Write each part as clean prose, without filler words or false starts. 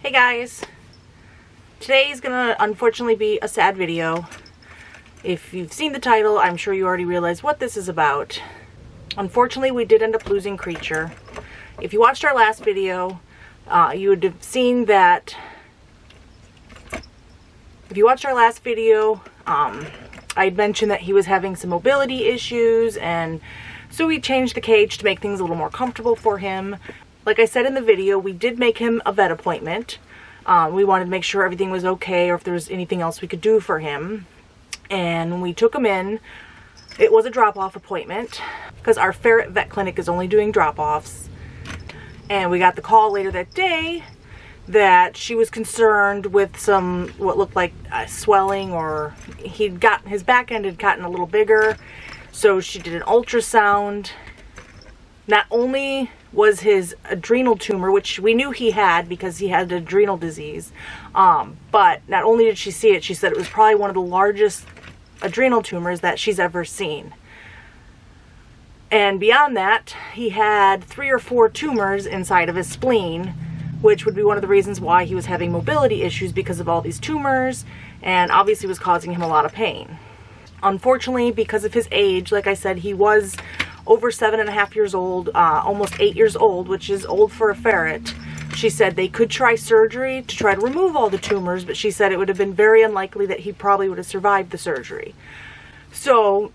Hey guys, today is gonna unfortunately be a sad video. If you've seen the title, I'm sure you already realized what this is about. Unfortunately, we did end up losing Kreacher. If you watched our last video, you would have seen that. If you watched our last video, I'd mentioned that he was having some mobility issues, and so we changed the cage to make things a little more comfortable for him. Like I said in the video, we did make him a vet appointment. We wanted to make sure everything was okay or if there was anything else we could do for him. And when we took him in, it was a drop-off appointment because our Ferret vet clinic is only doing drop-offs. And we got the call later that day that she was concerned with some, what looked like swelling, or his back end had gotten a little bigger. So she did an ultrasound. Not only was his adrenal tumor, which we knew he had because he had adrenal disease, but not only did she see it, she said it was probably one of the largest adrenal tumors that she's ever seen. And beyond that, he had 3 or 4 tumors inside of his spleen, which would be one of the reasons why he was having mobility issues, because of all these tumors, and obviously was causing him a lot of pain. Unfortunately, because of his age, like I said, he was over 7.5 years old, almost 8 years old, which is old for a ferret. She said they could try surgery to try to remove all the tumors, but she said it would have been very unlikely that he probably would have survived the surgery. So,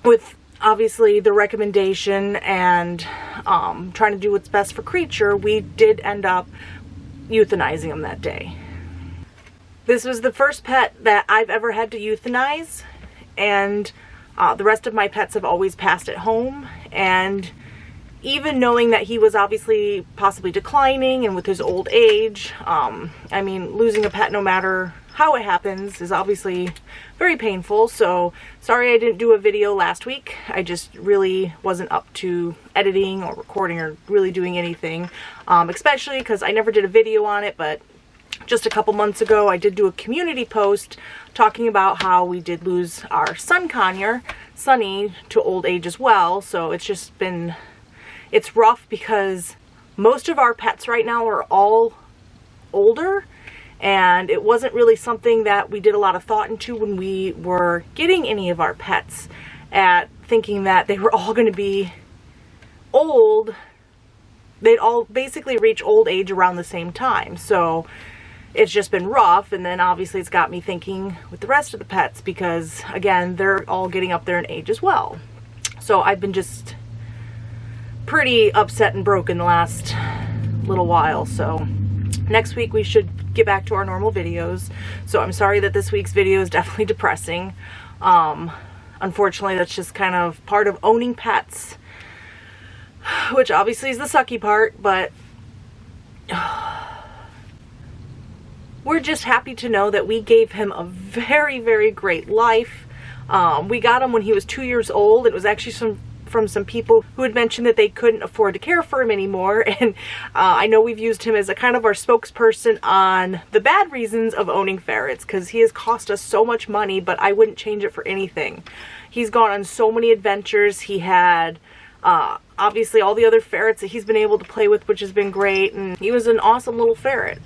with obviously the recommendation and trying to do what's best for Kreacher, we did end up euthanizing him that day. This was the first pet that I've ever had to euthanize, and the rest of my pets have always passed at home. And even knowing that he was obviously possibly declining and with his old age, I mean, losing a pet, no matter how it happens, is obviously very painful. So sorry I didn't do a video last week. I just really wasn't up to editing or recording or really doing anything, especially because I never did a video on it. But just a couple months ago, I did do a community post talking about how we did lose our sun conure, Sunny, to old age as well. So it's just been, it's rough because most of our pets right now are all older, and it wasn't really something that we did a lot of thought into when we were getting any of our pets, at thinking that they were all going to be old. They'd all basically reach old age around the same time. So it's just been rough. And then obviously it's got me thinking with the rest of the pets, because again, they're all getting up there in age as well. So I've been just pretty upset and broken the last little while. So next week we should get back to our normal videos. So I'm sorry that this week's video is definitely depressing. Unfortunately, that's just kind of part of owning pets, which obviously is the sucky part, but we're just happy to know that we gave him a very, very great life. We got him when he was 2 years old. It was actually from some people who had mentioned that they couldn't afford to care for him anymore. And I know we've used him as a kind of our spokesperson on the bad reasons of owning ferrets, because he has cost us so much money, but I wouldn't change it for anything. He's gone on so many adventures. He had obviously all the other ferrets that he's been able to play with, which has been great, and he was an awesome little ferret.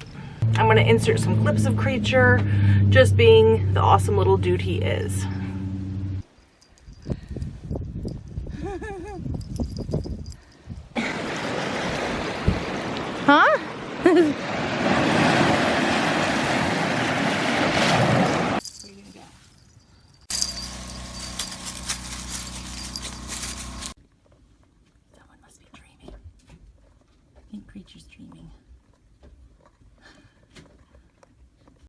I'm going to insert some clips of Kreacher just being the awesome little dude he is. Huh? Where are you gonna go? Someone must be dreaming. I think Kreacher's dreaming.